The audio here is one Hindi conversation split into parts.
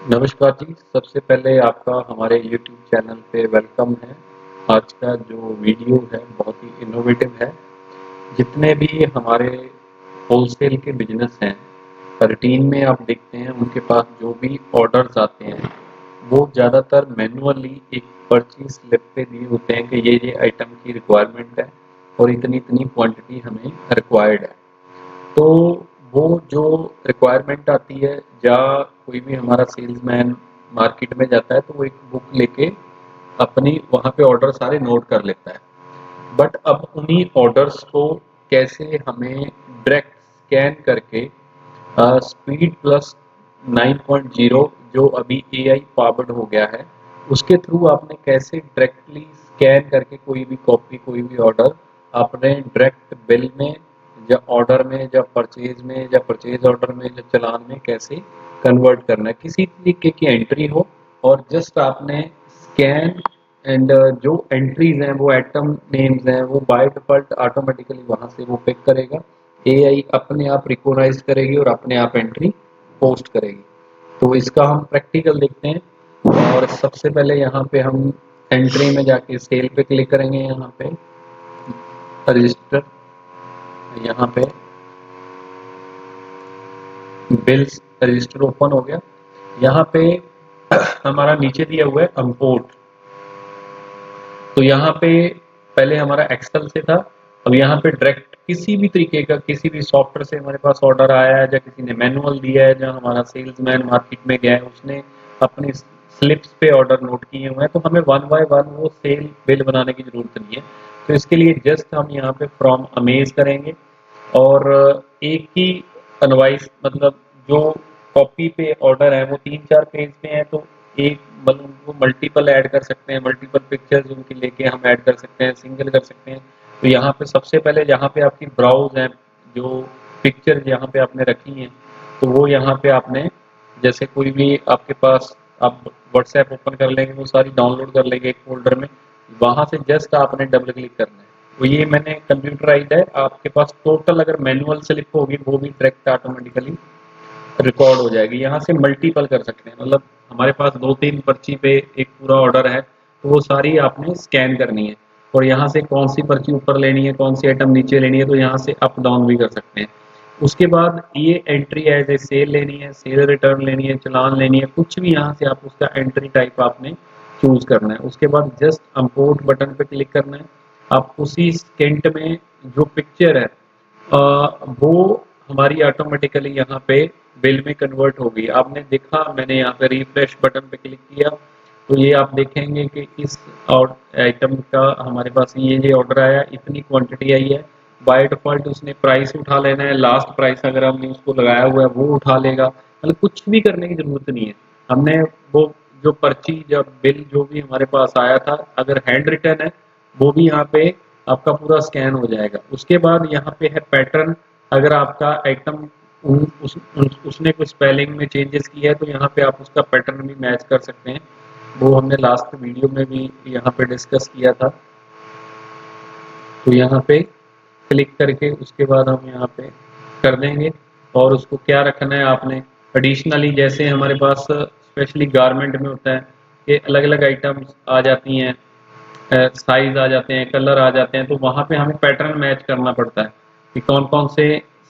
नमस्कार जी, सबसे पहले आपका हमारे यूट्यूब चैनल पे वेलकम है। आज का जो वीडियो है बहुत ही इनोवेटिव है। जितने भी हमारे होलसेल के बिजनेस हैं, रूटीन में आप देखते हैं उनके पास जो भी ऑर्डर्स आते हैं, वो ज़्यादातर मैन्युअली एक पर्ची स्लिप पे दिए होते हैं कि ये आइटम की रिक्वायरमेंट है और इतनी-इतनी क्वांटिटी हमें रिक्वायर्ड है। तो वो जो रिक्वायरमेंट आती है या कोई भी हमारा सेल्समैन मार्केट में जाता है तो वो एक बुक लेके अपनी वहाँ पे ऑर्डर सारे नोट कर लेता है। बट अब उन्हीं ऑर्डर्स को कैसे हमें डायरेक्ट स्कैन करके स्पीड प्लस 9.0 जो अभी एआई पावर्ड हो गया है, उसके थ्रू आपने कैसे डायरेक्टली स्कैन करके कोई भी कॉपी कोई भी ऑर्डर आपने डायरेक्ट बिल में या ऑर्डर में या परचेज में या परचेज ऑर्डर में या चालान में कैसे कन्वर्ट करना है, किसी तरीके की एंट्री हो और जस्ट आपने स्कैन एंड जो एंट्रीज हैं वो आइटम नेम्स हैं वो बाय डिफॉल्ट ऑटोमेटिकली वहां से वो पिक करेगा। एआई अपने आप रिकॉग्नाइज करेगी और अपने आप एंट्री पोस्ट करेगी। तो इसका हम प्रैक्टिकल देखते हैं और सबसे पहले यहाँ पे हम एंट्री में जाके सेल पे क्लिक करेंगे। यहाँ पे रजिस्टर, यहाँ पे बिल्स रजिस्टर ओपन हो गया। यहाँ पे हमारा नीचे दिया हुआ है इंपोर्ट। तो यहाँ पे पहले हमारा एक्सेल से था, अब यहाँ पे डायरेक्ट किसी भी तरीके का किसी भी सॉफ्टवेयर से हमारे पास ऑर्डर आया है या किसी ने मैनुअल दिया है, जहाँ हमारा सेल्समैन मार्केट में गया है उसने अपनी स्लिप्स पे ऑर्डर नोट किए हुए हैं, तो हमें वन बाय वन वो सेल बिल बनाने की जरूरत नहीं है। तो इसके लिए जस्ट हम यहाँ पे फ्रॉम अमेज करेंगे और एक ही अनवाइस मतलब जो कॉपी पे ऑर्डर है वो 3-4 पेज पे है, तो एक मतलब उनको मल्टीपल ऐड कर सकते हैं, मल्टीपल पिक्चर्स उनकी लेके हम ऐड कर सकते हैं, सिंगल कर सकते हैं। तो यहाँ पे सबसे पहले जहाँ पे आपकी ब्राउज है, जो पिक्चर यहाँ पे आपने रखी हैं, तो वो यहाँ पे आपने जैसे कोई भी आपके पास आप व्हाट्सएप ओपन कर लेंगे, वो सारी डाउनलोड कर लेंगे एक फोल्डर में, वहाँ से जस्ट आपने डबल क्लिक करना है। तो ये मैंने कंप्यूटराइज्ड है, आपके पास टोटल अगर मैनुअल स्लिप होगी वो भी डायरेक्ट ऑटोमेटिकली रिकॉर्ड हो जाएगी। यहाँ से मल्टीपल कर सकते हैं, मतलब हमारे पास 2-3 पर्ची पे एक पूरा ऑर्डर है, तो वो सारी आपने स्कैन करनी है और यहाँ से कौन सी पर्ची ऊपर लेनी है, कौन सी आइटम नीचे लेनी है, तो यहाँ से अप डाउन भी कर सकते हैं। उसके बाद ये एंट्री एज ए सेल लेनी है, सेल रिटर्न लेनी है, चालान लेनी है, कुछ भी यहाँ से आप उसका एंट्री टाइप आपने चूज करना है। उसके बाद जस्ट इंपोर्ट बटन पे क्लिक करना है। आप उसी सेकंड में जो पिक्चर है वो हमारी ऑटोमेटिकली यहाँ पे बिल में कन्वर्ट हो गई। आपने देखा, मैंने यहाँ पे रिफ्रेश बटन पे क्लिक किया तो ये आप देखेंगे कि इस और आइटम का हमारे पास ये ऑर्डर आया, इतनी क्वांटिटी आई है। बाय डिफॉल्ट उसने प्राइस उठा लेना है, लास्ट प्राइस अगर हमने उसको लगाया हुआ है वो उठा लेगा, मतलब कुछ भी करने की जरूरत नहीं है। हमने वो जो पर्ची या बिल जो भी हमारे पास आया था, अगर हैंड रिटन है वो भी यहाँ पे आपका पूरा स्कैन हो जाएगा। उसके बाद यहाँ पे है पैटर्न, अगर आपका आइटम उसने कुछ स्पेलिंग में चेंजेस किया है तो यहाँ पे आप उसका पैटर्न भी मैच कर सकते हैं, वो हमने लास्ट वीडियो में भी यहाँ पे डिस्कस किया था। तो यहाँ पे क्लिक करके उसके बाद हम यहाँ पे कर देंगे और उसको क्या रखना है आपने एडिशनली, जैसे हमारे पास स्पेशली गारमेंट में होता है कि अलग अलग आइटम्स आ जाती हैं, साइज आ जाते हैं, कलर आ जाते हैं, तो वहाँ पे हमें पैटर्न मैच करना पड़ता है कि कौन कौन से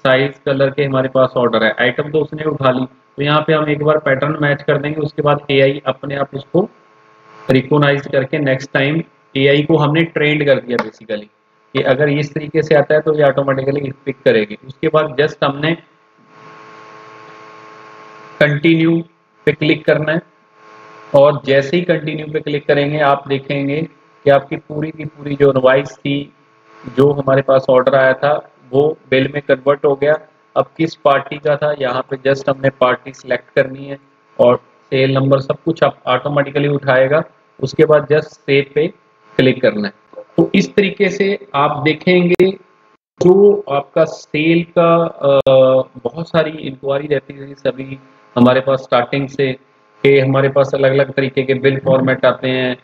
साइज कलर के हमारे पास ऑर्डर है। आइटम तो उसने उठा ली, तो यहाँ पे हम एक बार पैटर्न मैच कर देंगे, उसके बाद एआई अपने आप उसको रिकॉग्नाइज करके नेक्स्ट टाइम एआई को हमने ट्रेंड कर दिया बेसिकली कि अगर इस तरीके से आता है तो ये ऑटोमेटिकली पिक करेगी। उसके बाद जस्ट हमने कंटिन्यू पे क्लिक करना है और जैसे ही कंटिन्यू पे क्लिक करेंगे आप देखेंगे कि आपकी पूरी की पूरी जो इनवॉइस थी, जो हमारे पास ऑर्डर आया था, वो बिल में कन्वर्ट हो गया। अब किस पार्टी का था, यहाँ पे जस्ट हमने पार्टी सिलेक्ट करनी है और सेल नंबर सब कुछ आप ऑटोमेटिकली उठाएगा। उसके बाद जस्ट सेव पे क्लिक करना है। तो इस तरीके से आप देखेंगे जो आपका सेल का बहुत सारी इंक्वायरी रहती है सभी हमारे पास स्टार्टिंग से, कि हमारे पास अलग अलग तरीके के बिल फॉर्मेट आते हैं,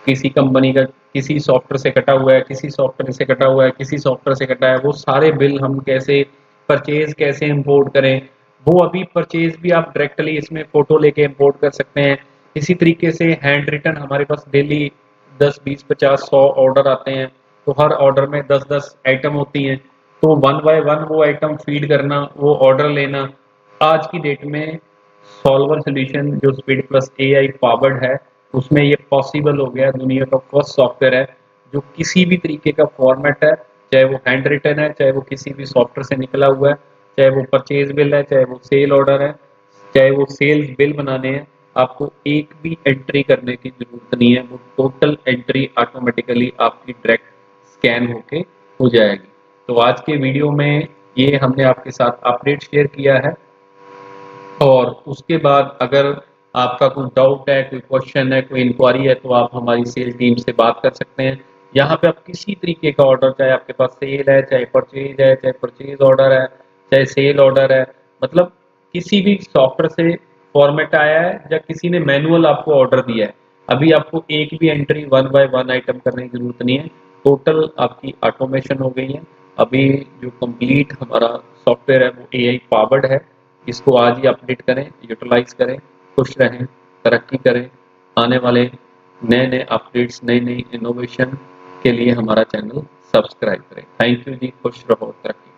किसी कंपनी का किसी सॉफ्टवेयर से कटा हुआ है, किसी सॉफ्टवेयर से कटा हुआ है, किसी सॉफ्टवेयर से कटा है, वो सारे बिल हम कैसे परचेज कैसे इंपोर्ट करें, वो अभी परचेज भी आप डायरेक्टली इसमें फोटो लेके इंपोर्ट कर सकते हैं। इसी तरीके से हैंड रिटन हमारे पास डेली 10, 20, 50, 100 ऑर्डर आते हैं, तो हर ऑर्डर में 10-10 आइटम होती हैं, तो वन बाय वन वो आइटम फीड करना, वो ऑर्डर लेना, आज की डेट में सॉल्वर सोल्यूशन जो स्पीड प्लस एआई पावर्ड है, उसमें ये पॉसिबल हो गया। दुनिया का फर्स्ट सॉफ्टवेयर है जो किसी भी तरीके का फॉर्मेट है, चाहे वो हैंड रिटन है, चाहे वो किसी भी सॉफ्टवेयर से निकला हुआ है, चाहे वो परचेज बिल है, चाहे वो सेल ऑर्डर है, चाहे वो सेल्स बिल बनाने हैं, आपको एक भी एंट्री करने की जरूरत नहीं है। वो टोटल एंट्री ऑटोमेटिकली आपकी डायरेक्ट स्कैन होके हो जाएगी। तो आज के वीडियो में ये हमने आपके साथ अपडेट शेयर किया है, और उसके बाद अगर आपका कोई डाउट है, कोई क्वेश्चन है, कोई इंक्वायरी है, तो आप हमारी सेल टीम से बात कर सकते हैं। यहाँ पे आप किसी तरीके का ऑर्डर, चाहे आपके पास सेल है, चाहे परचेज है, चाहे परचेज ऑर्डर है, चाहे सेल ऑर्डर है, मतलब किसी भी सॉफ्टवेयर से फॉर्मेट आया है या किसी ने मैनुअल आपको ऑर्डर दिया है, अभी आपको एक भी entry one by one item करने की जरूरत नहीं है, टोटल आपकी ऑटोमेशन हो गई है। अभी जो कंप्लीट हमारा सॉफ्टवेयर है वो एआई पावर्ड है। इसको आज ही अपडेट करें, यूटिलाइज करें, खुश रहें, तरक्की करें। आने वाले नए नए अपडेट्स, नई नई इनोवेशन के लिए हमारा चैनल सब्सक्राइब करें। थैंक यू जी, खुश रहो, तरक्की।